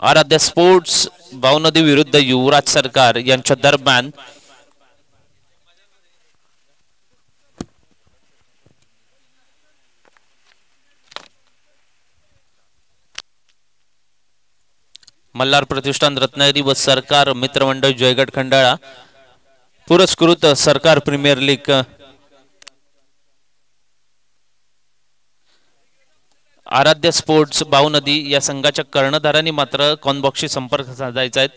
आराध्य स्पोर्ट्स भावनदी विरुद्ध युवराज सरकार यांच्या दरम्यान मल्हार प्रतिष्ठान रत्नागिरी व सरकार मित्रमंडळ जयगड खंडाळा पुरस्कृत सरकार प्रीमियर लीग आराध्य स्पोर्ट्स भावनदी या संघाच्या कर्णधारांनी मात्र कॉनबॉक्सशी संपर्क साधायचा आहे.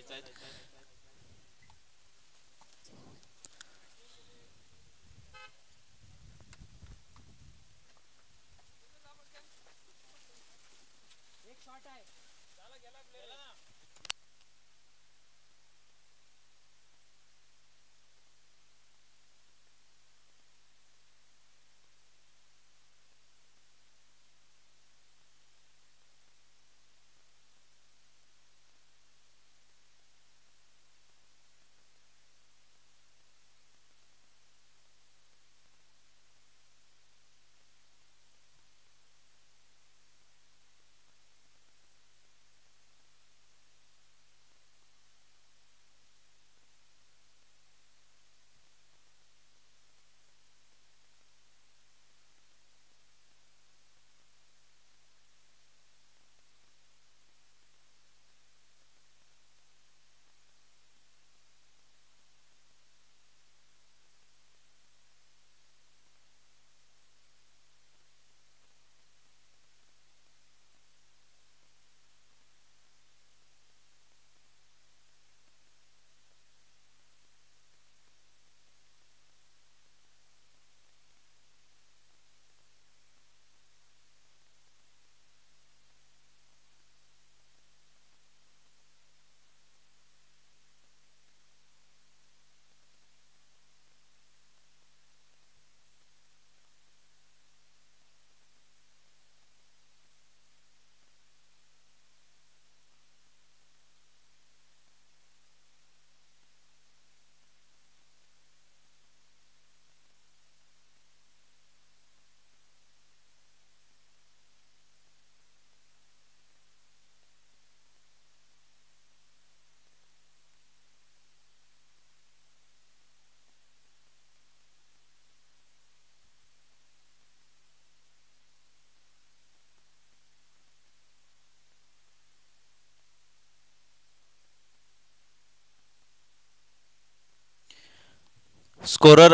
स्कोरर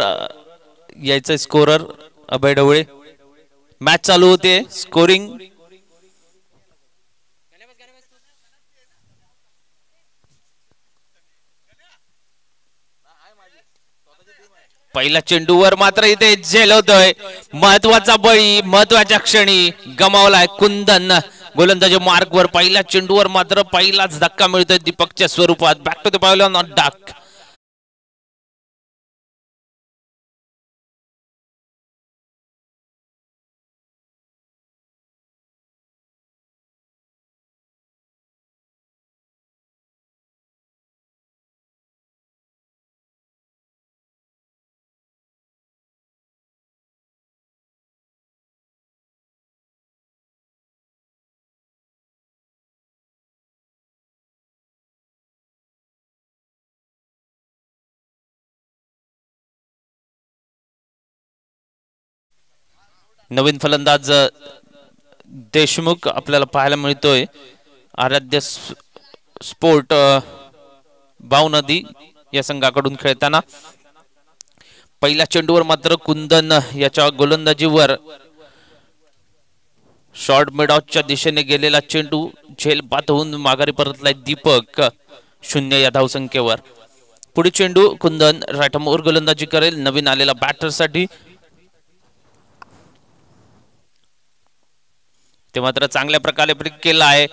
यायचं स्कोरर अभय ढवळे. मॅच चालू होते. स्कोरिंग पहिल्या चेंडूवर मात्र इथे झेल होतोय. महत्वाचा बळी महत्वाच्या क्षणी गमावलाय कुंदन. गोलंदाजी मार्कवर पहिल्या चेंडूवर मात्र पहिलाच धक्का मिळतोय दीपकच्या स्वरूपात. बॅक टू द पावला नॉट डाक. नवीन फलंदाज देशमुख आपल्याला पाहायला मिळतोय. आराध्य स्पोर्ट भावनदी या संघाकडून खेळताना पहिल्या चेंडूवर मात्र कुंदन याच्या गोलंदाजीवर शॉर्ट मिडऑफच्या दिशेने गेलेला चेंडू झेलबाद होऊन माघारी परतलाय दीपक. 0 या धावसंख्येवर. पुढे चेंडू कुंदन राठमोर गोलंदाजी करेल नवीन आलेला बॅटरसाठी. ते मात्र चांगल्या प्रकारे ब्रेक केला आहे.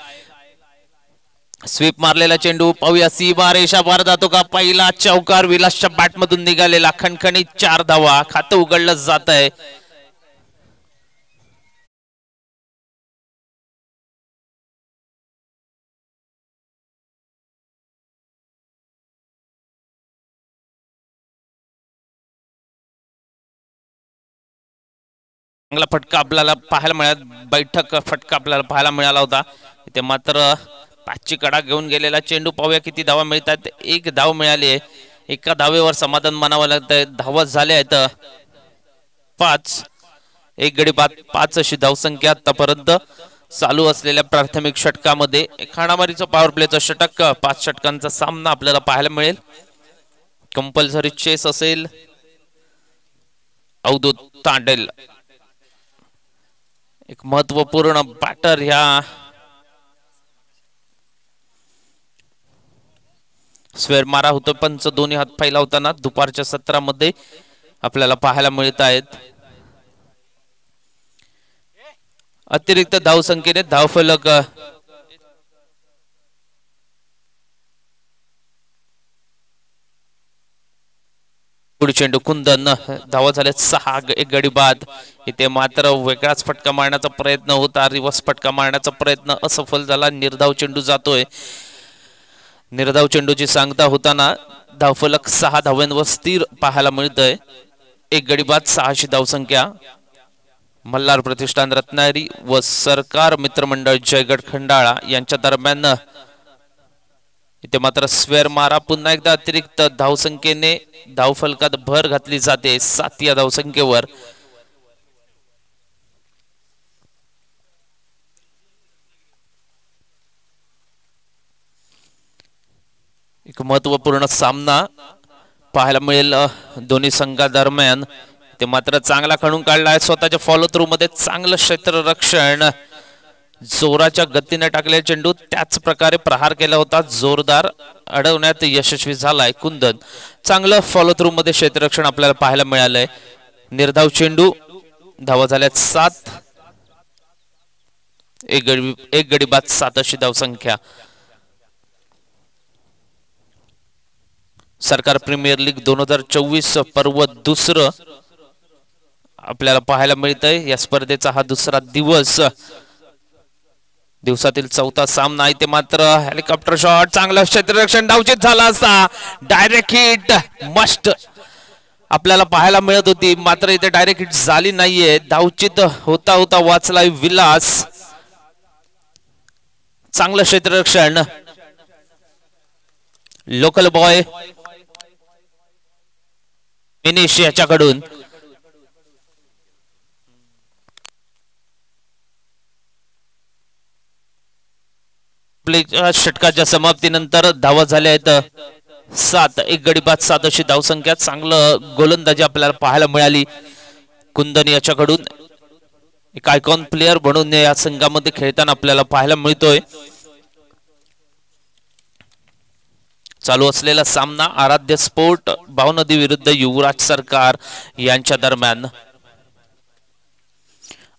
स्वीप मारलेला चेंडू पाहूया सीमा रेषा पार जातो का. पहिला चौकार विलासच्या बॅटमधून निघालेला. खणखणीत 4 धावा. खातं उघडलं जात आहे. चांगला फटका आपल्याला पाहायला मिळाला, बैठक फटका आपल्याला पाहायला मिळाला होता. इथे मात्र 5ची कडा घेऊन गेलेला चेंडू. पाहूया किती धावा मिळतात. 1 धाव मिळाली आहे. एका धावेवर समाधान मानावं लागतंय. धावा झाल्या आहेत 5. 1 गडी बाद 5 अशी धावसंख्या आतापर्यंत चालू असलेल्या प्राथमिक षटकामध्ये. हाणामारीचं पॉवर प्लेचं षटक, 5 षटकांचा सामना आपल्याला पाहायला मिळेल. कंपल्सरी चेस असेल. अवधूत तांडेल एक महत्वपूर्ण बॅटर ह्या स्वेर मारा होतो. पंच दोन्ही हात फैला होताना दुपारच्या सत्रामध्ये आपल्याला पाहायला मिळत आहेत. अतिरिक्त धावसंख्येने धावफलक पुढे चेंडू कुंदन. धावा झाले 6. 1 गडी बाद. इथे मात्र वेगळाच फटका मारण्याचा प्रयत्न होता. रिव्हर्स फटका मारण्याचा प्रयत्न असफल झाला. निर्धाव चेंडू जातोय. निर्धाव चेंडूची सांगता होताना धावफलक 6 धावांवर स्थिर पाहायला मिळतंय. 1 गडी बाद 6ची धावसंख्या. मल्हार प्रतिष्ठान रत्नागिरी व सरकार मित्रमंडळ जयगड खंडाळा यांच्या दरम्यान इथे मात्र स्वेर मारा. पुन्हा एकदा अतिरिक्त धावसंख्येने धावफलकात भर घातली जाते 7 या धावसंख्येवर. एक महत्वपूर्ण सामना पाहायला मिळेल दोन्ही संघादरम्यान. ते मात्र चांगला खणून काढलाय. स्वतःच्या फॉलो थ्रू मध्ये चांगलं क्षेत्ररक्षण. जोराच्या गतीने टाकले चेंडू. त्याच प्रकारे प्रहार केला होता. जोरदार अडवण्यात यशस्वी झालाय कुंदन. चांगलं फॉलो थ्रू मध्ये क्षेत्ररक्षण आपल्याला पाहायला मिळालंय. निर्धाव चेंडू. धावा झाल्यात 7. 1 गडी बाद 7 अशी धावसंख्या. सरकार प्रीमियर लीग 2024 पर्व दुसरं आपल्याला पाहायला मिळतंय. या स्पर्धेचा हा दुसरा दिवस. दिवसातील 4था सामना. इथे मात्र हेलिकॉप्टर शॉट. चांगलं क्षेत्ररक्षण. धावचित झाला असता. डायरेक्ट हिट मस्ट आपल्याला पाहायला मिळत होती. मात्र इथे डायरेक्ट हिट झाली नाहीये. धावचित होता होता वाचलाय विलास. चांगलं क्षेत्ररक्षण. लोकल बॉय मिनिश याच्याकडून. षटकाच्या समाप्तीनंतर धावा झाल्या आहेत 7. 1 गडी बाद 7 अशी धावसंख्या. चांगलं गोलंदाजी आपल्याला पाहायला मिळाली कुंदन याच्याकडून. एक आयकॉन प्लेअर म्हणून या संघामध्ये खेळताना आपल्याला पाहायला मिळतोय. चालू असलेला सामना आराध्य स्पोर्ट भावनदी विरुद्ध युवराज सरकार यांच्या दरम्यान.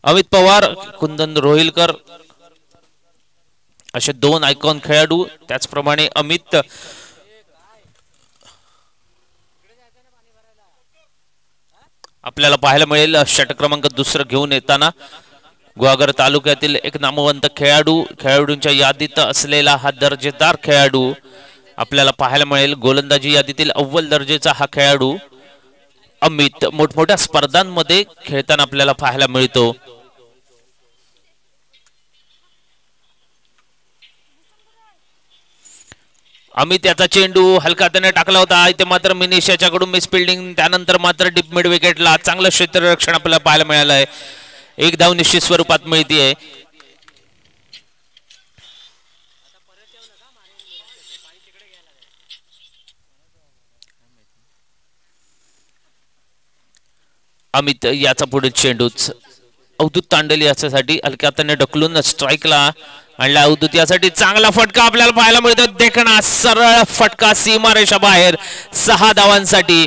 अमित पवार, कुंदन रोहिलकर असे 2 आयकॉन खेळाडू. त्याचप्रमाणे अमित आपल्याला पाहायला मिळेल षटक क्रमांक 2 घेऊन येताना. गुहागर तालुक्यातील एक नामवंत खेळाडू. खेळाडूंच्या यादीत असलेला हा दर्जेदार खेळाडू आपल्याला पाहायला मिळेल. गोलंदाजी यादीतील अव्वल दर्जेचा हा खेळाडू अमित मोठमोठ्या स्पर्धांमध्ये खेळताना आपल्याला पाहायला मिळतो. अमित याचा चेंडू हलका हाताने टाकला होता. इथे मात्र मिनिश याच्याकडून मिस फिल्डिंग. त्यानंतर मात्र डीप मिड विकेटला चांगलं क्षेत्ररक्षण आपल्याला पाहायला मिळालंय. 1 धाव निश्चित स्वरूपात मिळतीये. अमित याचा पुढे चेंडूच अवधूत तांडेल याच्यासाठी हलक्या हाताने ढकलून स्ट्राईकला आणला. अवधूत यासाठी चांगला फटका आपल्याला पाहायला मिळतो. देखणा सरळ फटका सीमारेषा बाहेर 6 धावांसाठी.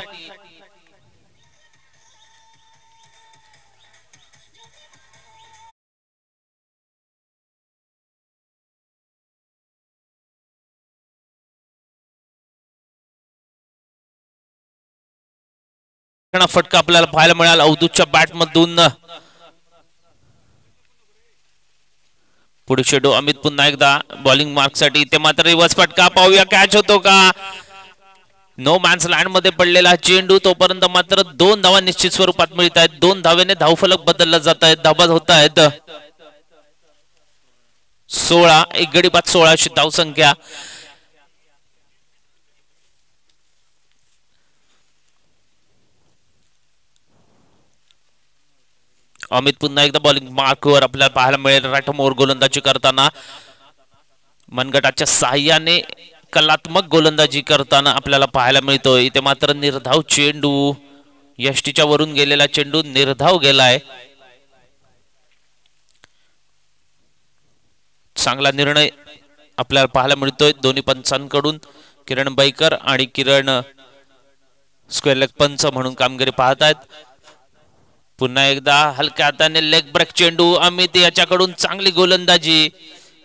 फटका आपल्याला पाहायला मिळाला अवधूतच्या बॅट मधून. पुढे चेंडू अमित पुन्हा एकदा बॉलिंग मार्क साठी. ते मात्र रिव्हर्स फटका. पाहूया कॅच होतो का. नो मॅन्स लँड मध्ये पडलेला चेंडू तोपर्यंत मात्र 2 धावा निश्चित स्वरूपात मिळत आहेत. 2 धावेने धावफलक बदलला जात आहेत. धाबा होत आहेत 16. एक गडी बाद 16 अशी धावसंख्या. अमित पुन्हा एकदा बॉलिंग मार्कवर आपल्याला पाहायला मिळेल. राठमोर गोलंदाजी करताना मनगटाच्या साह्याने कलात्मक गोलंदाजी करताना आपल्याला पाहायला मिळतोय. इथे मात्र निर्धाव चेंडू, यष्टीच्या वरून गेलेला चेंडू निर्धाव गेलाय. चांगला निर्णय आपल्याला पाहायला मिळतोय दोन्ही पंचांकडून. किरण बैकर आणि किरण स्क्वेअर लेग पंच म्हणून कामगिरी पाहत आहेत. पुन्हा एकदा हलक्या हाताने लेग ब्रेक चेंडू. अमित याच्याकडून चांगली गोलंदाजी.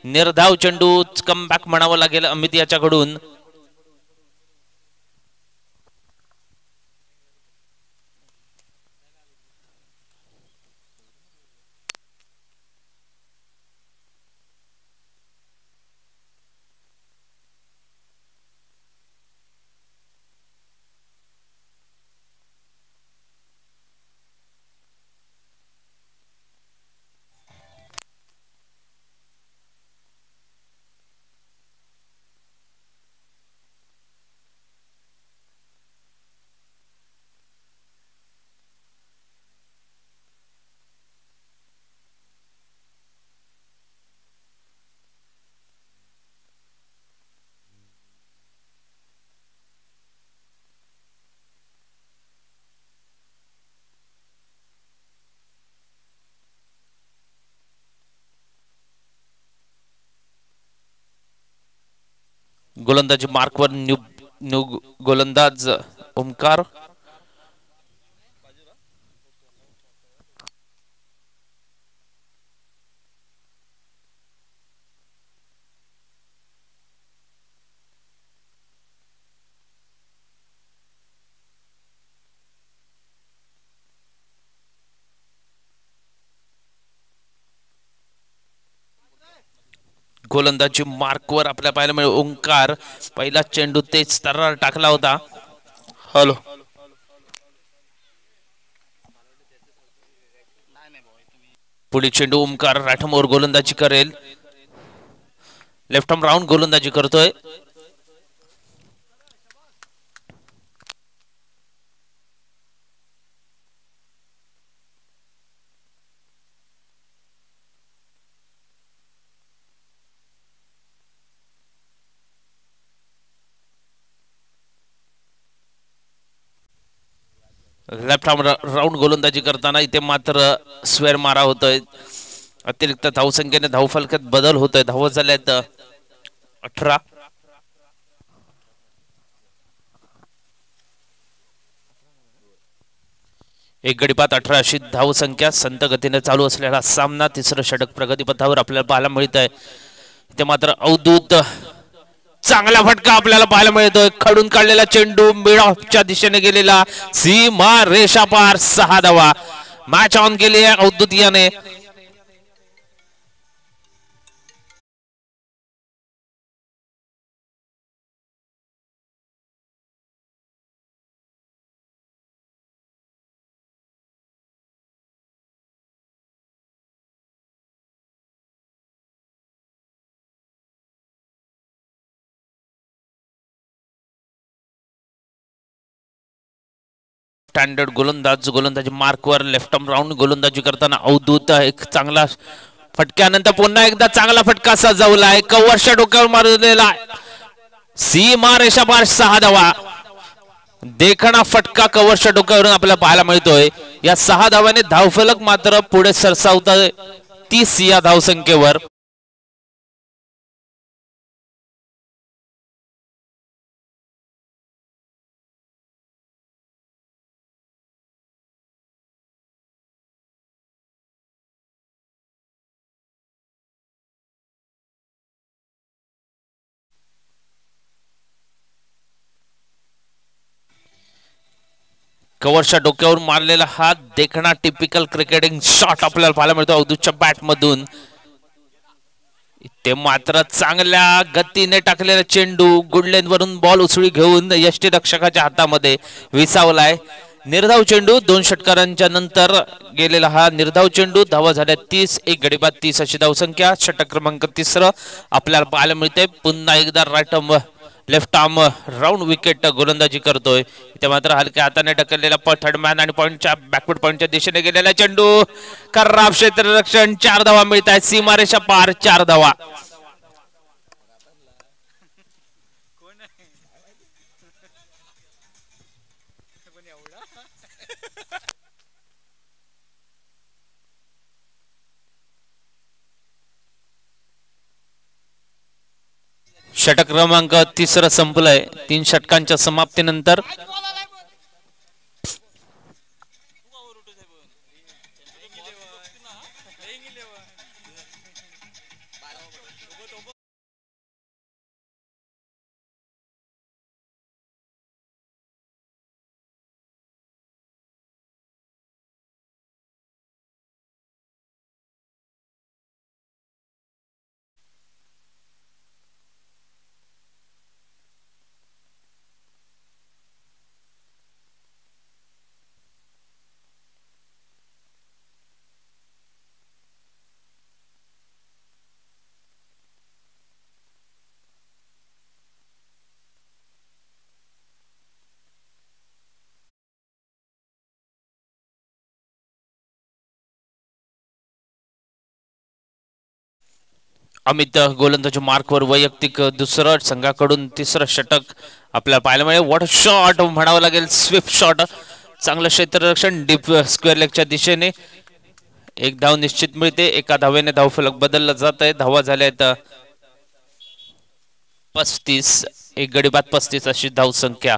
निर्धाव चेंडू, कमबॅक म्हणावं लागेल अमित याच्याकडून. गोलंदाजी मार्कवर न्यू गोलंदाज ओमकार. गोलंदाजी मार्कवर आपल्या पाहायला मिळेल ओंकार. पहिला चेंडू तेच तर्रार टाकला होता. हॅलो, पुढे चेंडू ओंकार राठमोर गोलंदाजी करेल. लेफ्ट आर्म राऊंड गोलंदाजी करतोय. लेफ्ट आर्म राऊंड गोलंदाजी करताना इथे मात्र स्क्वेअर मारा होतोय. अतिरिक्त धावसंख्येने धावफलकात बदल होतोय. धावा झाल्यात 18. एक गडीपात 18 अशी धावसंख्या. संत गतीने चालू असलेला सामना. तिसरं षटक प्रगतीपथावर आपल्याला पाहायला मिळत आहे. इथे मात्र अवधूत चांगला फटका आपल्याला पाहायला मिळतोय. खडून काढलेला चेंडू मिड ऑफच्या दिशेने गेलेला. सीमा रेषा पार. 6 धावा. मॅच ऑन केली आहे अवधूत याने. स्टँडर्ड गोलंदाजी मार्कवर लेफ्ट आर्म राऊंड गोलंदाजी करताना अवधूत एक चांगला फटक्यानंतर पुन्हा एकदा चांगला फटका सजवलाय. कव्हरच्या डोक्यावर मारलेला सीमा रेषा पार. 6 धावा. देखणा फटका कव्हरच्या डोक्यावरून आपल्याला पाहायला मिळतोय. या 6 धावाने धावफलक मात्र पुढे सरसावतोय 30 या धावसंख्येवर. कव्हरच्या डोक्यावर मारलेला हा देखणा टिपिकल क्रिकेटिंग शॉट आपल्याला पाहायला मिळतो अवधूतच्या बॅट मधून. ते मात्र चांगल्या गतीने टाकलेला चेंडू गुडलेन वरून बॉल उचळी घेऊन यष्टीरक्षकाच्या हातामध्ये विसावलाय. निर्धाव चेंडू 2 षटकारांच्या नंतर गेलेला हा निर्धाव चेंडू. धावा झाल्या 30, एक गडी बाद 30 अशी धावसंख्या. षटक क्रमांक 3 आपल्याला पाहायला मिळते. पुन्हा एकदा right arm left arm round wicket गोलंदाजी करतोय. इथे मात्र हलक्या हाताने ढकललेला थर्ड मॅन आणि पॉइंटच्या बॅकवर्ड पॉइंटच्या दिशेने गेलेला चेंडू खराब क्षेत्ररक्षण. 4 धावा मिळत आहेत. सीमारेषा पार 4 धावा. षटक क्रमांक 3 संपलंय 3 षटकांच्या समाप्तीनंतर. अमित गोलंदाजी मार्कवर वैयक्तिक दुसरं संघाकडून 3रं षटक आपल्याला पाहायला मिळेल. व्हॉट शॉट म्हणावं लागेल. Swift shot. चांगलं क्षेत्ररक्षण डीप स्क्वेअर लेगच्या दिशेने. एक धाव निश्चित मिळते. एका धावेने धावफलक बदललं जात आहे. धावा झाल्या आहेत 35, एक गडी बाद 35 अशी धावसंख्या.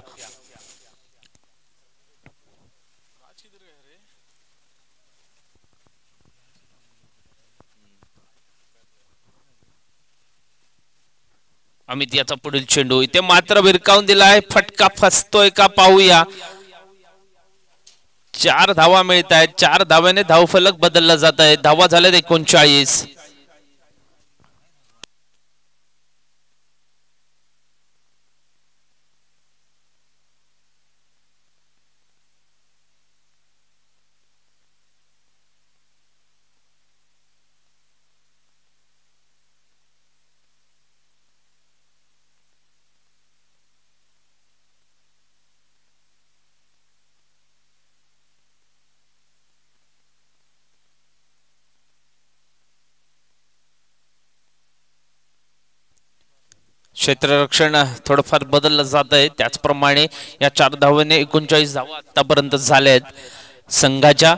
अमित याचा पुढील चेंडू इथे मात्र भिरकावून दिलाय. फटका फसतोय का पाहूया. 4 धावा मिळत आहेत. 4 धाव्याने धावफलक बदलला जात आहे. धावा झाल्यात 39. क्षेत्ररक्षण थोडंफार बदललं जात आहे. त्याचप्रमाणे या 4 धावांनी 39 धावा आतापर्यंत झाल्या आहेत संघाच्या.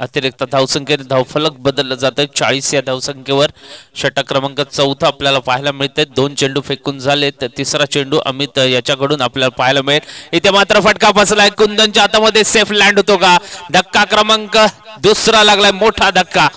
अतिरिक्त धावसंख्येने धावफलक बदललं जात आहे. 40 या धावसंख्येवर षटक क्रमांक 4 आपल्याला पाहायला मिळते. 2 चेंडू फेकून झाले. 3रा चेंडू अमित याच्याकडून आपल्याला पाहायला मिळेल. इथे मात्र फटका बसलाय. कुंदनच्या हातामध्ये सेफ लँड होतो का. धक्का क्रमांक 2 लागलाय. मोठा धक्का.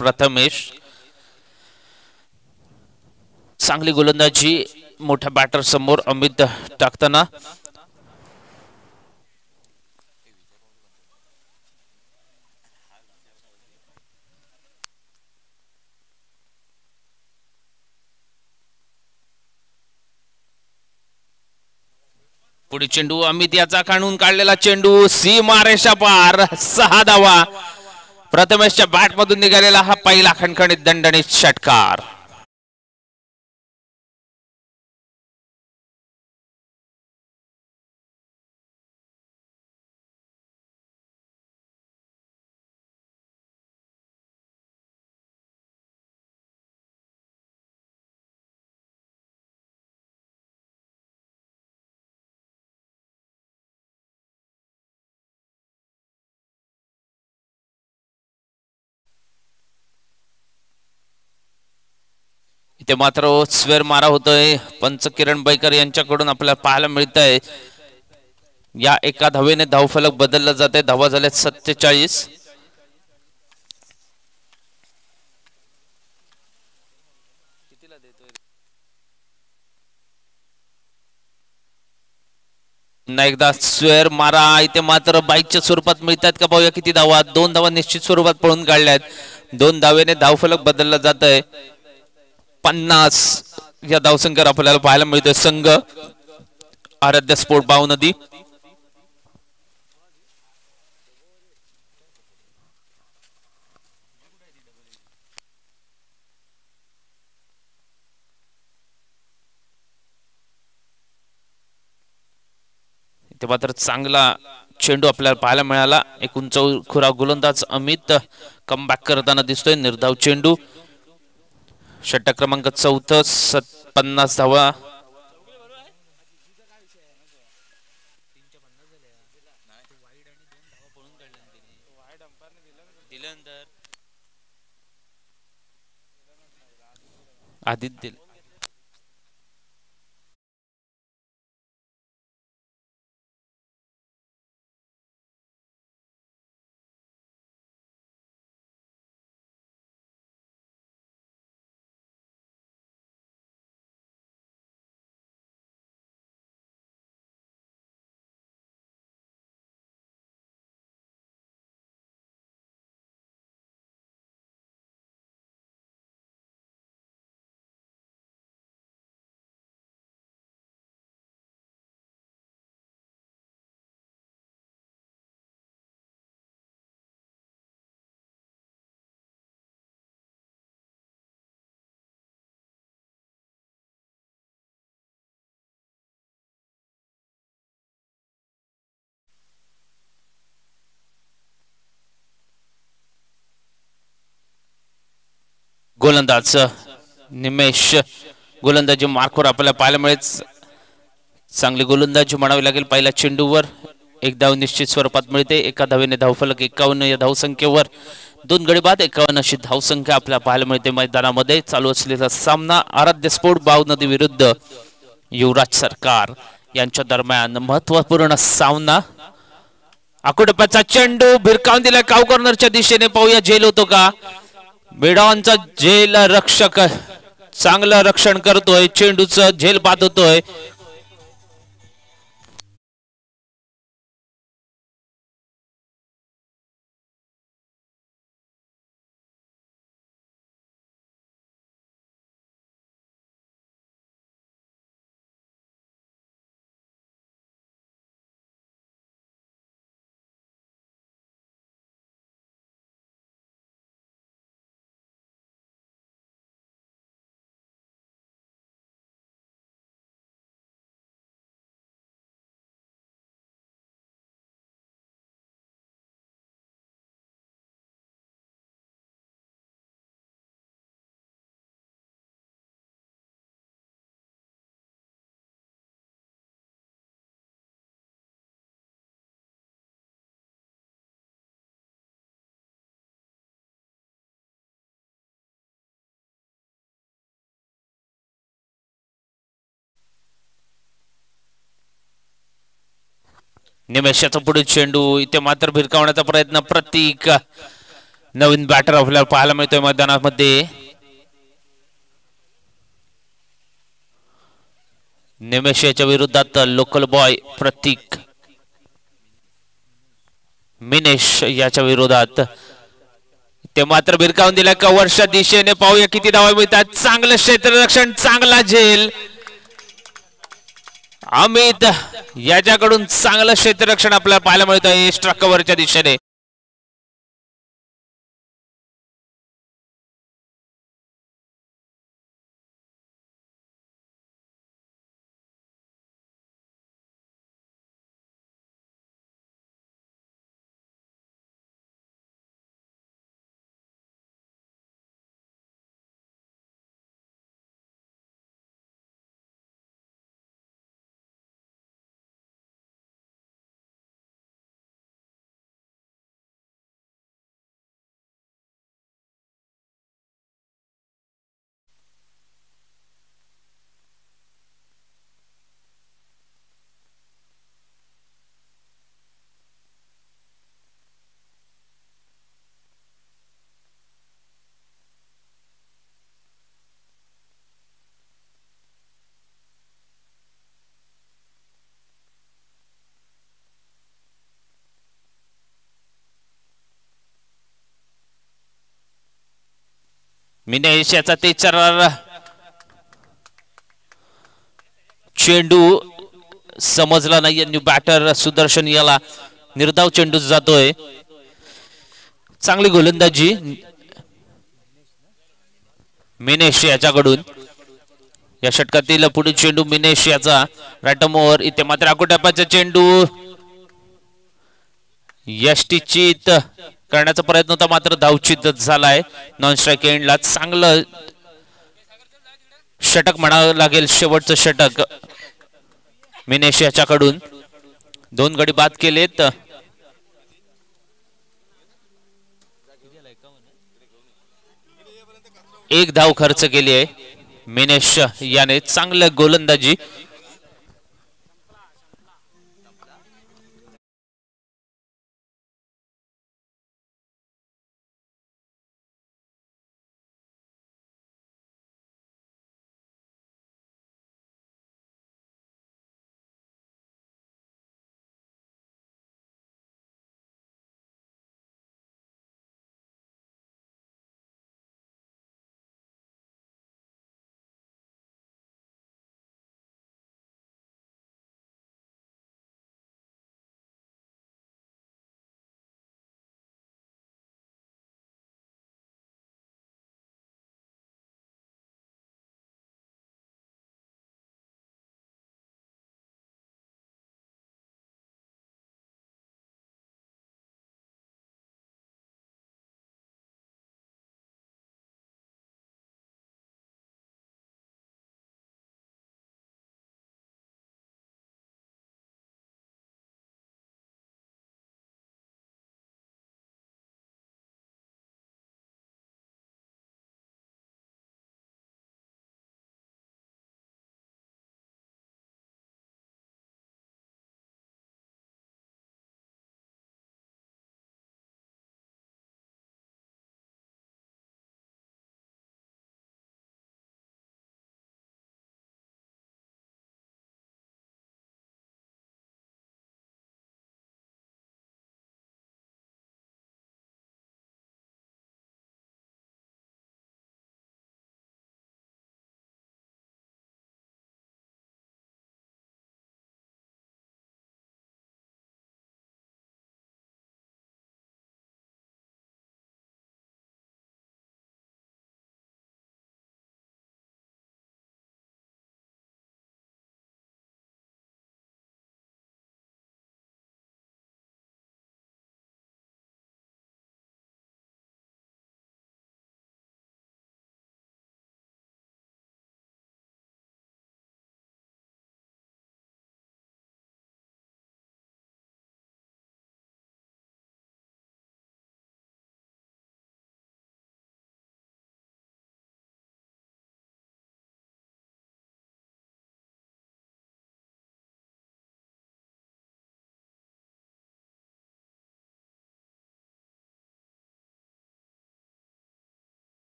प्रथमेश चांगली गोलंदाजी मोठ्या बॅटर समोर अमित टाकताना. पुढे चेंडू अमित याचा काढून काढलेला चेंडू सीमारेषा पार. 6 धावा. प्रथमेशच्या बॅट मधून निघालेला हा पहिला खणखणीत दणदणीत षटकार. इथे मात्र स्वेर मारा होतोय पंच किरण बैकर यांच्याकडून आपल्याला पाहायला मिळत आहे. या एका धावेने धावफलक बदलला जाते. धावा झाल्यात 47. पुन्हा एकदा स्वेर मारा. इथे मात्र बाईकच्या स्वरूपात मिळतात का पाहूया किती धावा. 2 धावा निश्चित स्वरूपात पळून काढल्यात. 2 धावेने धावफलक बदलला जात आहे. 50 या धावसंख्येवर आपल्याला पाहायला मिळतोय संघ आराध्य स्पोर्ट भावनदी. ते मात्र चांगला चेंडू आपल्याला पाहायला मिळाला. एक उंचखुरा गोलंदाज अमित कमबॅक करताना दिसतोय. निर्धाव चेंडू. षटक क्रमांक 4 50 धावा. आदित्य गोलंदाज निमेश गोलंदाजी मार्कवर आपल्याला पाहायला मिळेल. चांगली गोलंदाजी म्हणावी लागेल. पहिल्या चेंडूवर एक धाव निश्चित स्वरूपात मिळते. एका धावेने धावफलक 51 या धावसंख्येवर 2 गडी बाद 51 अशी धावसंख्या आपल्याला पाहायला मिळते. मैदानामध्ये चालू असलेला सामना आराध्य स्पोर्ट भावनदी विरुद्ध युवराज सरकार यांच्या दरम्यान महत्वपूर्ण सामना. आकुटप्याचा चेंडू भिरकावून दिला काव कॉर्नरच्या दिशेने. पाहूया झेल होतो का. बेडावांचा झेल रक्षक चांगलं रक्षण करतोय. चेंडूचं झेल बाद होतोय. निमेशाचा पुढे चेंडू. इथे मात्र भिरकावण्याचा प्रयत्न. प्रतीक नवीन बॅटर आपल्याला पाहायला मिळतोय मैदानामध्ये. निमेशाच्या विरोधात लोकल बॉय प्रतीक मिनेश याच्या विरोधात. ते मात्र भिरकावून दिला कव्हरच्या दिशेने. पाहूया किती धावा मिळतात. चांगलं क्षेत्ररक्षण. चांगला झेल. अमित याच्याकडून चांगलं क्षेत्ररक्षण आपल्याला पाहायला मिळत आहे एक्स्ट्रा कव्हरच्या दिशेने. मिनेश याचा ते चेंडू समजला नाही. न्यू बॅटर सुदर्शन याला निर्धाव चेंडू जातोय. चांगली गोलंदाजी मिनेश याच्याकडून. या षटकातील पुढील चेंडू मिनेश याचा रॅटम ओव्हर. इथे मात्र आकुटप्पाचा चेंडू यष्टीचित करण्याचा प्रयत्न होता मात्र धावचित झालाय. नॉन स्ट्राईक एंडला चांगलं षटक म्हणावं लागेल. शेवटचं षटक मिनेश याच्याकडून. 2 गडी बाद केलेत. एक धाव खर्च केली आहे मिनेश याने. चांगलं गोलंदाजी.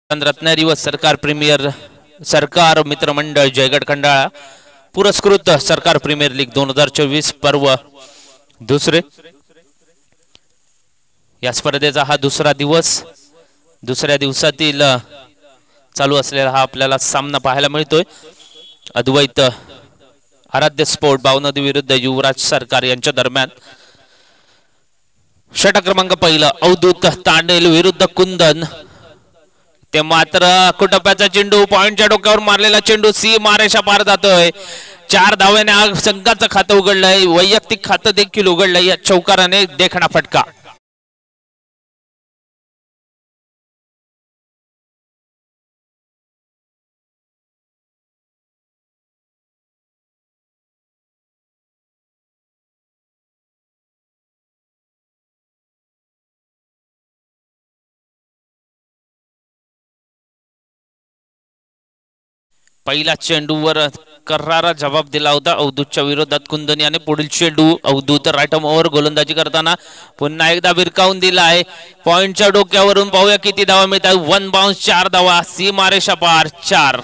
रत्नागिरी व सरकार प्रीमियर सरकार मित्रमंडळ जयगड खंडाळा पुरस्कृत सरकार प्रीमियर लीग 2024 पर्व दुसरे या स्पर्धेचा हा दुसरा दिवस दुसऱ्या दिवसातील चालू असलेला हा आपल्याला सामना पाहायला मिळतोय अद्वैत आराध्य स्पोर्ट बावनदी विरुद्ध युवराज सरकार यांच्या दरम्यान षटक क्रमांक पहिला अवधूत तांडेल विरुद्ध कुंदन ते मात्र कुटप्प्याचा चेंडू पॉइंटच्या डोक्यावर मारलेला चेंडू सी मारेशा पार जातोय 4 धाव्याने संघाचं खातं उघडलंय वैयक्तिक खातं देखील उघडलंय या चौकाराने देखणा फटका पहिला चेंडूवर करारा जवाब दिला होता अवधूतच्या विरोधात कुंदन याने पुढील चेंडू अवधूत राईट ओव्हर गोलंदाजी करताना पुन्हा एकदा भिरकावून दिला आहे पॉइंटच्या डोक्यावरून पाहूया किती धावा मिळतात 1 बाउन्स 4 धावा सी मारेशा पार 4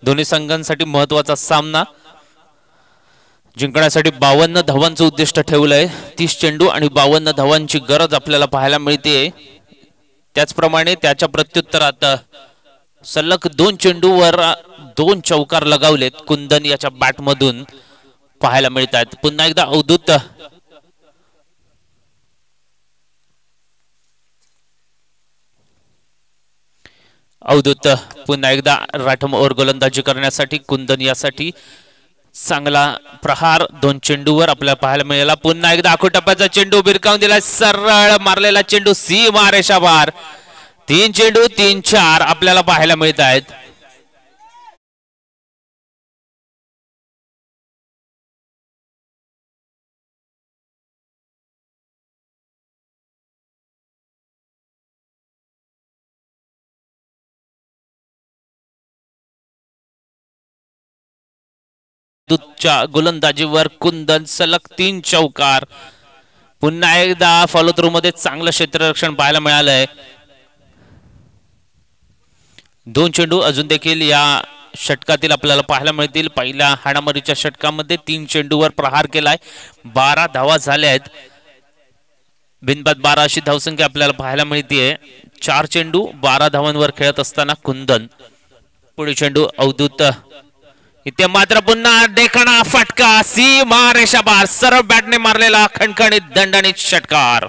दोन्ही संघांसाठी महत्वाचा सामना जिंकण्यासाठी 52 धावांचं उद्दिष्ट ठेवलंय 30 चेंडू आणि 52 धावांची गरज आपल्याला पाहायला मिळते त्याचप्रमाणे त्याच्या प्रत्युत्तरात सलग 2 चेंडूवर 2 चौकार लगावलेत कुंदन याच्या बॅट मधून पाहायला मिळतात पुन्हा एकदा अवधूत पुन्हा एकदा राठम ओव्हर गोलंदाजी करण्यासाठी कुंदन यासाठी चांगला प्रहार 2 चेंडूवर आपल्याला पाहायला मिळाला पुन्हा एकदा आखोटप्प्याचा चेंडू भिरकावून दिला सरळ मारलेला चेंडू सी मारेशा पार 3 चेंडू 3-4 आपल्याला पाहायला मिळत आहेत गोलंदाजीवर कुंदन सलग 3 चौकार पुन्हा एकदा फॉलो थ्रू मध्ये चांगलं क्षेत्ररक्षण पाहायला मिळालंय 2 चेंडू अजून देखील या षटकातील आपल्याला पाहायला मिळतील पहिल्या हाणामारीच्या षटकामध्ये 3 चेंडूवर प्रहार केलाय 12 धावा झाल्या आहेत बिनबाद 12 अशी धावसंख्या आपल्याला पाहायला मिळते 4 चेंडू 12 धावांवर खेळत असताना कुंदन पुढे चेंडू अवधूत इथे मात्र पुन्हा देखणा फटका सी मारेशा पार सरळ बॅटने मारलेला खणखणीत दणदणीत षटकार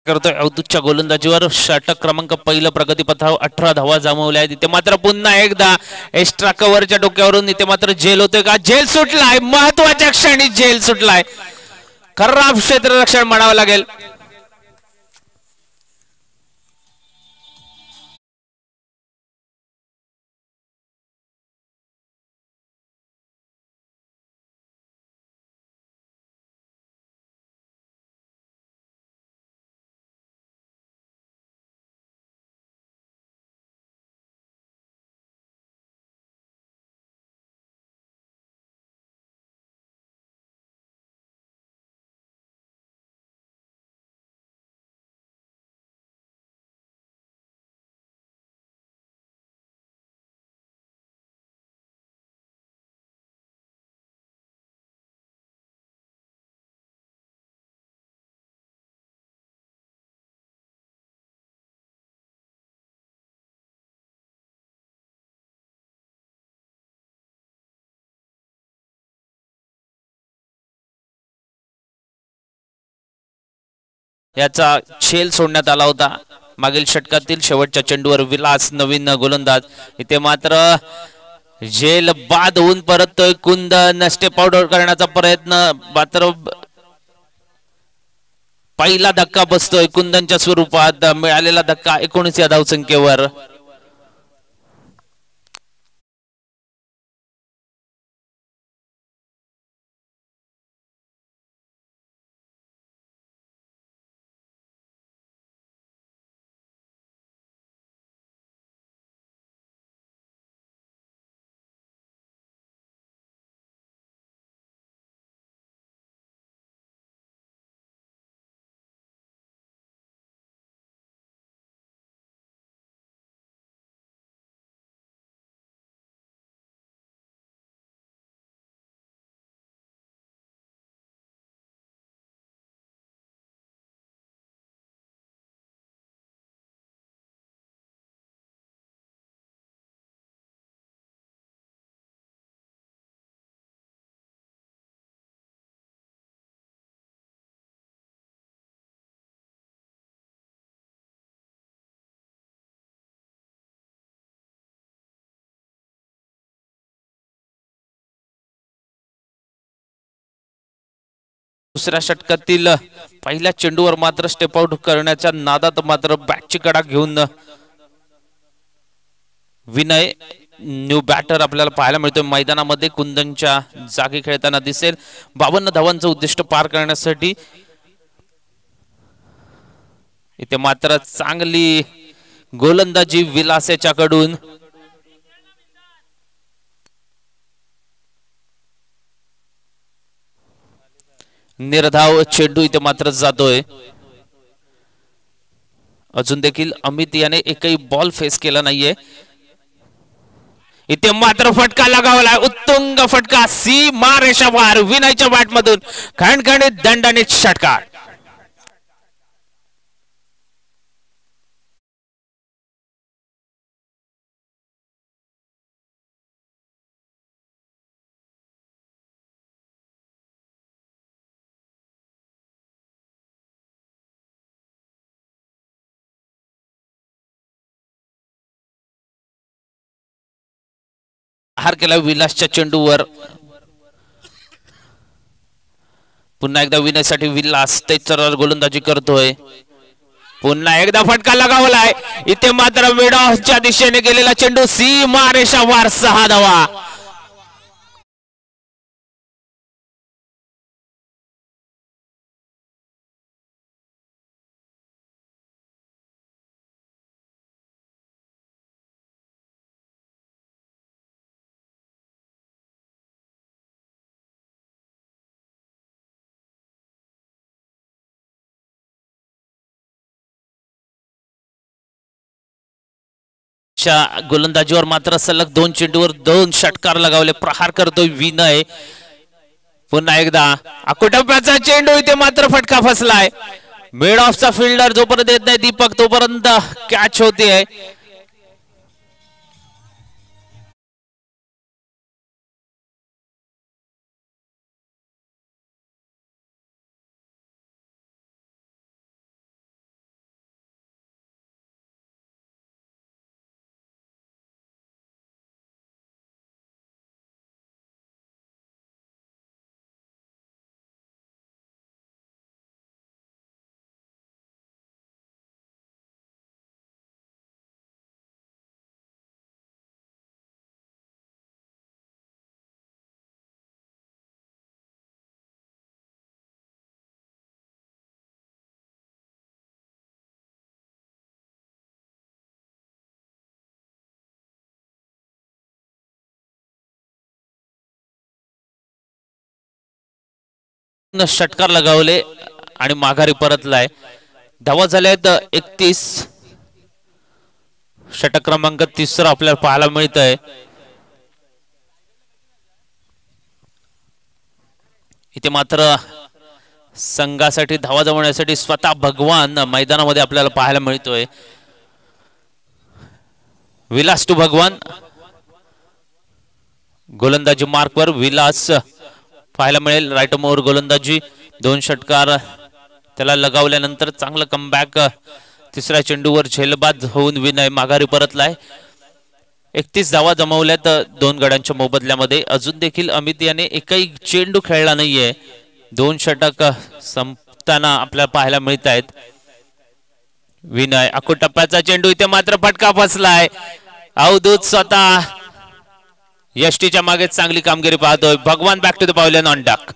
करतोय अवधूतच्या गोलंदाजीवर षटक क्रमांक पहिलं प्रगतीपथावर 18 धावा जमवल्या आहेत इथे मात्र पुन्हा एकदा एक्स्ट्रा कव्हरच्या डोक्यावरून इथे मात्र झेल होतोय का झेल सुटलाय महत्वाच्या क्षणी झेल सुटलाय खराब क्षेत्ररक्षण म्हणावं लागेल याचा छेल सोडण्यात आला होता मागील षटकातील शेवटच्या चेंडूवर विलास नवीन गोलंदाज. इथे मात्र झेल बाद होऊन परततोय कुंदन. स्टेप आउट करण्याचा प्रयत्न मात्र पहिला धक्का बसतोय कुंदनच्या स्वरूपात. मिळालेला धक्का 19 या धावसंख्येवर. दुसऱ्या षटकातील पहिल्या चेंडूवर मात्र स्टेप आउट करण्याच्या नादात मात्र बॅटची कडा घेऊन विनय न्यू बॅटर आपल्याला पाहायला मिळतोय मैदानामध्ये. कुंदनच्या जागी खेळताना दिसेल. 52 धावांचं उद्दिष्ट पार करण्यासाठी इथे मात्र चांगली गोलंदाजी विलास याच्याकडून. निर्धाव चेंडू इथे मात्र जातोय. अजून देखील अमित याने एकही बॉल फेस केला नाहीये. इथे मात्र फटका लगावलाय. उत्तुंग फटका सीमा रेषावार विनयच्या बॅट मधून खणखणीत दणदणीत षटकार. हार केला विलासच्या चेंडूवर. पुन्हा एकदा विनयसाठी विलास तेचर गोलंदाजी करतोय. पुन्हा एकदा फटका लगावलाय. इथे मात्र मिड ऑफच्या दिशेने गेलेला चेंडू सीमा रेषावार 6 धावा. गोलंदाजीवर मात्र सलग 2 चेंडूवर 2 षटकार लगावले. प्रहार करतोय विनय. पुन्हा एकदा अकोटप्प्याचा चेंडू. इथे मात्र फटका फसलाय. मिड ऑफचा फिल्डर जोपर्यंत येत नाही दीपक तोपर्यंत कॅच होते. षटकार लगावले आणि माघारी परतलाय. धावा झाल्यात 31. षटक क्रमांक 3 आपल्याला पाहायला मिळत आहे. इथे मात्र संघासाठी धावा जमवण्यासाठी स्वतः भगवान मैदानामध्ये आपल्याला पाहायला मिळतोय. विलास टू भगवान गोलंदाजी मार्कवर. विलास पाहायला मिळेल राईट मोर गोलंदाजी. 2 षटकार त्याला लगावल्यानंतर चांगलं कमबॅक तिसऱ्या चेंडूवर झेलबाद होऊन विनय माघारी परतलाय. 31 धावा जमवल्यात 2 गड्यांच्या मोबदल्यामध्ये. अजून देखील अमित याने एकही चेंडू खेळला नाहीये. 2 षटक संपताना आपल्याला पाहायला मिळत आहेत. विनय आखो टप्प्याचा चेंडू, इथे मात्र फटका फसलाय. अवधूत स्वतः यष्टीच्या मागे चांगली कामगिरी पाहतोय. Bhagwan back to the pavilion on duck.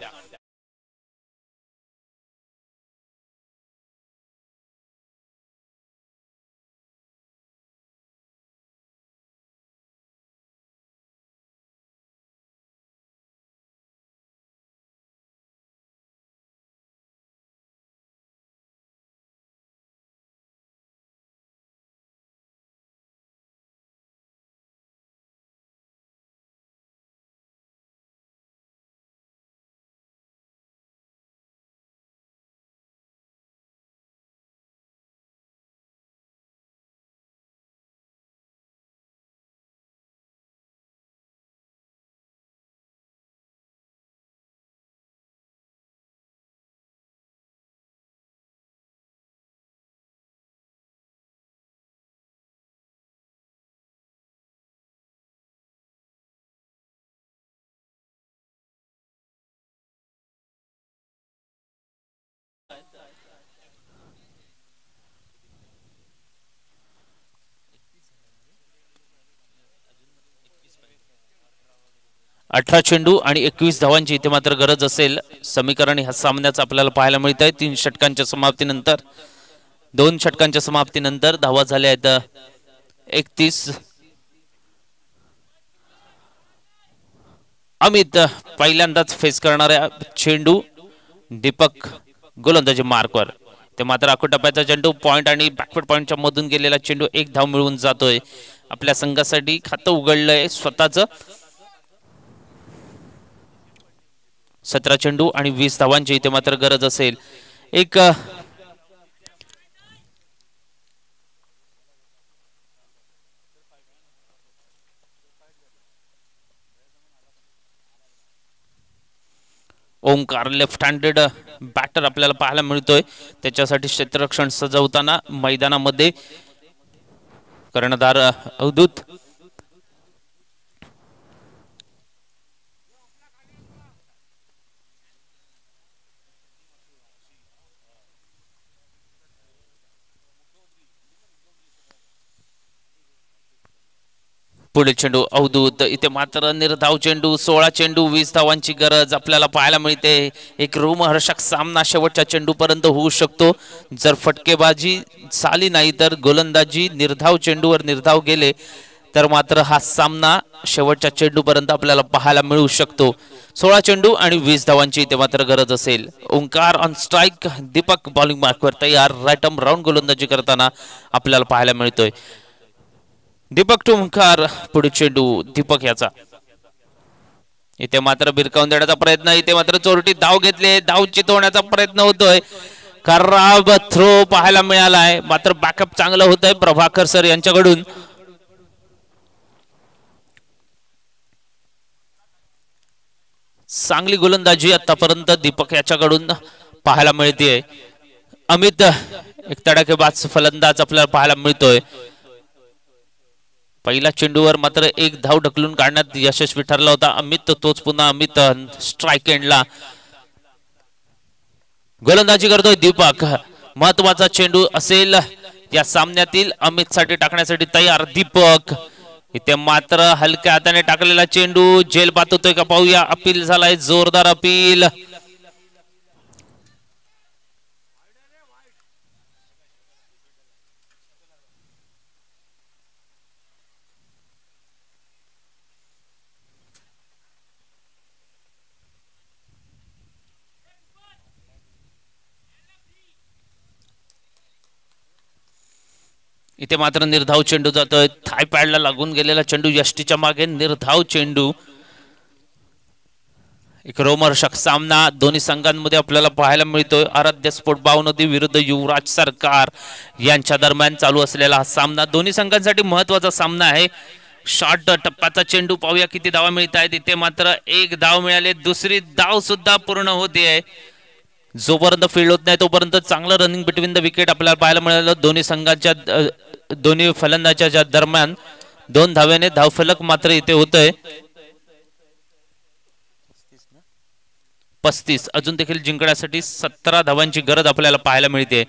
अठरा चेंडू आणि 21 धावांची इथे मात्र गरज असेल. समीकरण ह्या सामन्याचं आपल्याला पाहायला मिळत आहे. 3 षटकांच्या समाप्तीनंतर 2 षटकांच्या समाप्तीनंतर धावा झाल्या आहेत 31. अमित पहिल्यांदाच फेस करणाऱ्या चेंडू, दीपक गोलंदाजी मार्कवर. ते मात्र आखो टप्प्याचा चेंडू, पॉइंट आणि बॅकवर्ड पॉइंटच्या मधून गेलेला चेंडू 1 धाव मिळवून जातोय. आपल्या संघासाठी खातं उघडलंय स्वतःच. 17 चेंडू आणि 20 धावांची इथे मात्र गरज असेल. एक ओंकार लेफ्ट हँडेड बॅटर आपल्याला पाहायला मिळतोय. त्याच्यासाठी क्षेत्ररक्षण सजवताना मैदानामध्ये कर्णधार अवधूत. पुढे चेंडू अवधूत, इथे मात्र निर्धाव चेंडू. 16 चेंडू 20 धावांची गरज आपल्याला पाहायला मिळते. एक रोमहर्षक सामना शेवटच्या चेंडूपर्यंत होऊ शकतो. जर फटकेबाजी झाली नाही तर गोलंदाजी निर्धाव चेंडूवर निर्धाव गेले तर मात्र हा सामना शेवटच्या चेंडूपर्यंत आपल्याला पाहायला मिळू शकतो. 16 चेंडू आणि 20 धावांची इथे मात्र गरज असेल. Omkar on strike, Deepak bowling मार्कवर तयार. राईट आर्म राऊंड गोलंदाजी करताना आपल्याला पाहायला मिळतोय. दीपक टू ओंकार. पुढे चेंडू दीपक याचा, इथे मात्र भिरकावून देण्याचा प्रयत्न. इथे मात्र चोरटी धाव घेतले. धाव चितवण्याचा प्रयत्न होतोय. खराब थ्रो पाहायला मिळालाय. मात्र बॅकअप चांगलं होतंय प्रभाकर सर यांच्याकडून. चांगली गोलंदाजी आतापर्यंत दीपक याच्याकडून पाहायला मिळते. अमित एक तडाखेबाज फलंदाज आपल्याला पाहायला मिळतोय. पहिल्या चेंडूवर मात्र 1 धाव ढकलून काढण्यात यशस्वी ठरला होता अमित. तोच पुन्हा अमित स्ट्राइक एंडला गोलंदाजी करतोय दीपक. महत्वाचा चेंडू असेल या सामन्यातील. अमित साठी टाकण्यासाठी तयार दीपक. इथे मात्र हलक्या हाताने टाकलेला चेंडू जेल बात होतोय का पाहूया. अपील झालाय, जोरदार अपील. इथे मात्र निर्धाव चेंडू जातोय. थाय पॅडला लागून गेलेला चेंडू यष्टीच्या मागे. निर्धाव चेंडू. एक रोमहर्षक सामना दोन्ही संघांमध्ये आपल्याला पाहायला मिळतोय. आराध्य स्पोर्ट भावनदी विरुद्ध युवराज सरकार यांच्या दरम्यान चालू असलेला हा सामना दोन्ही संघांसाठी महत्वाचा सामना आहे. शॉर्ट टप्प्याचा चेंडू पाहूया किती धावा मिळत आहेत. इथे मात्र 1 धाव मिळाले. दुसरी धाव सुद्धा पूर्ण होते. जोपर्यंत फील्ड होत नाही तोपर्यंत चांगलं रनिंग बिटवीन द विकेट आपल्याला पाहायला मिळालं. दोन्ही संघाच्या दोन्ही फलंदाजाच्या दरम्यान 2 धावेने धावफलक मात्र इथे होतंय. 35 अजून देखील जिंकण्यासाठी 17 धावांची गरज आपल्याला पाहायला मिळते.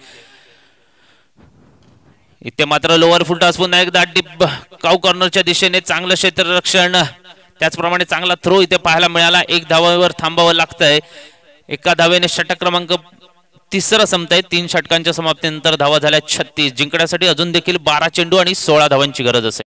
इथे मात्र लोअर फुल टॉस पुन्हा एकदा डीप काऊ कॉर्नरच्या दिशेने चांगलं क्षेत्ररक्षण, त्याचप्रमाणे चांगला थ्रो इथे पाहायला मिळाला. 1 धावावर थांबावं लागतंय. एका धावेने षटक क्रमांक 3 संपताय. 3 षटकांच्या समाप्तीनंतर धावा झाल्या 36. जिंकण्यासाठी अजून देखील 12 चेंडू आणि 16 धावांची गरज असेल.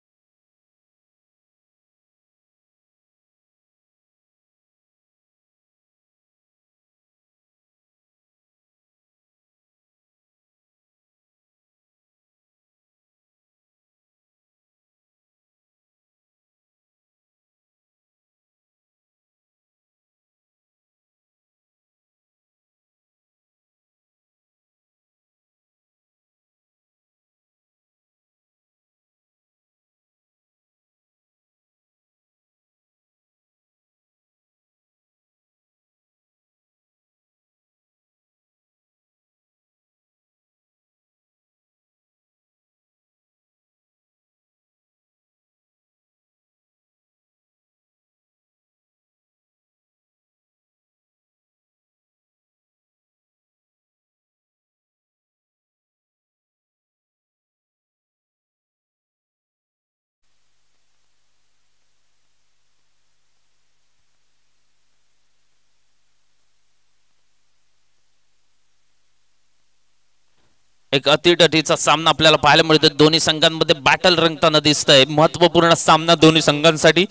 एक अतिटटीचा सामना आपल्याला पाहायला मिळतो. दोन्ही संघांमध्ये बॅटल रंगताना दिसतंय. महत्वपूर्ण सामना दोन्ही संघांसाठी.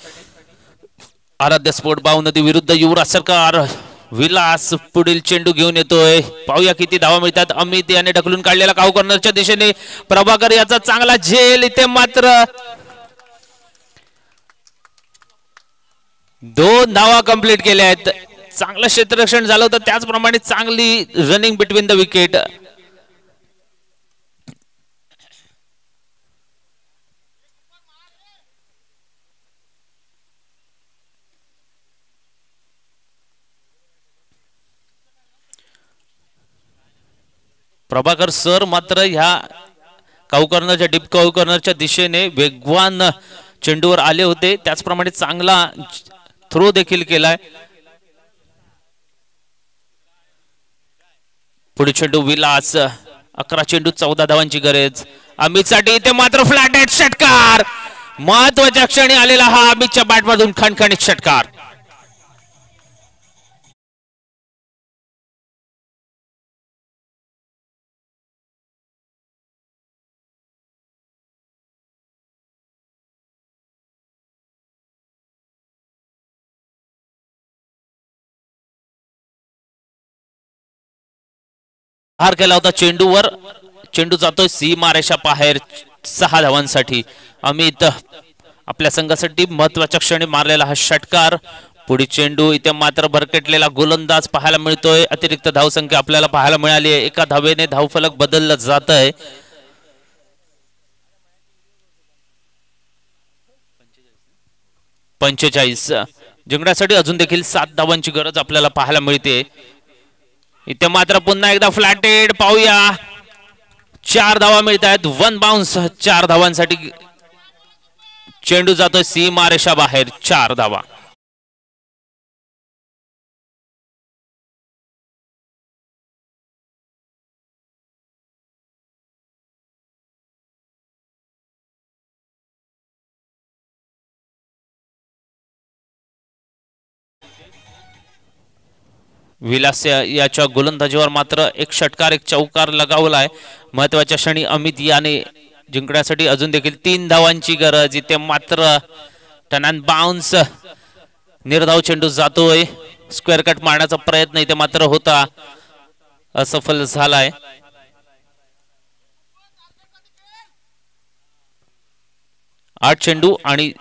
आराध्य स्पोर्ट बाव नदी विरुद्ध युवराज सरकार. विलास पुढील चेंडू घेऊन येतोय. पाहूया किती धावा मिळतात. अमित याने ढकलून काढलेला काऊ कॉर्नरच्या दिशेने प्रभाकर याचा चांगला झेल. इथे मात्र 2 धावा कंप्लीट केल्या आहेत. चांगलं क्षेत्ररक्षण झालं होतं, त्याचप्रमाणे चांगली running between the wicket. Prabhakar sir मात्र ह्या काऊ कॉर्नरच्या डीप काऊ कॉर्नरच्या दिशेने वेगवान चेंडूवर आले होते. त्याचप्रमाणे चांगला थ्रो देखील केलाय. पुढे चेंडू विलास. 11 चेंडू 14 धावांची गरज अमितसाठी. इथे मात्र फ्लॅट हेड षटकार. महत्वाच्या क्षणी आलेला हा अमितच्या बॅटमधून खणखणीत षटकार. हार केला होता चेंडूवर. चेंडू जातोय सीमारेषा बाहेर 6 धावांसाठी. अमित आपल्या संघासाठी महत्वाच्या क्षणी मारलेला हा षटकार. पुढे चेंडू. इथे मात्र भरकटलेला गोलंदाज पाहायला मिळतोय. अतिरिक्त धावसंख्या आपल्याला पाहायला मिळाली आहे. एका धावेने धावफलक बदललं जात आहे. 45. जिंकण्यासाठी अजून देखील 7 धावांची गरज आपल्याला पाहायला मिळते. इथे मात्र पुन्हा एकदा फ्लॅटेड. पाहूया 4 धावा मिळत आहेत. 1 बाउन्स. 4 धावांसाठी चेंडू जातोय सीमारेषा बाहेर. 4 धावा. विलास याच्या गोलंदाजीवर मात्र एक षटकार एक चौकार लगावलाय. महत्वाच्या क्षणी अमित याने जिंकण्यासाठी अजून देखील 3 धावांची गरज. इथे मात्र टर्न अँड बाउन्स. निर्धाव चेंडू जातोय. स्क्वेअर कट मारण्याचा प्रयत्न इथे मात्र होता, असफल झालाय. आठ चेंडू आणि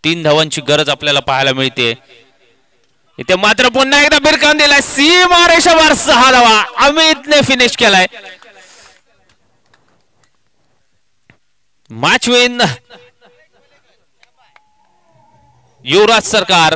3 धावांची गरज आपल्याला पाहायला मिळते. इथे मात्र पुन्हा एकदा बिरकावून दिलाय. सीमारेषावर 6 धावा अमितने फिनिश केलाय. मॅच विन युवराज सरकार.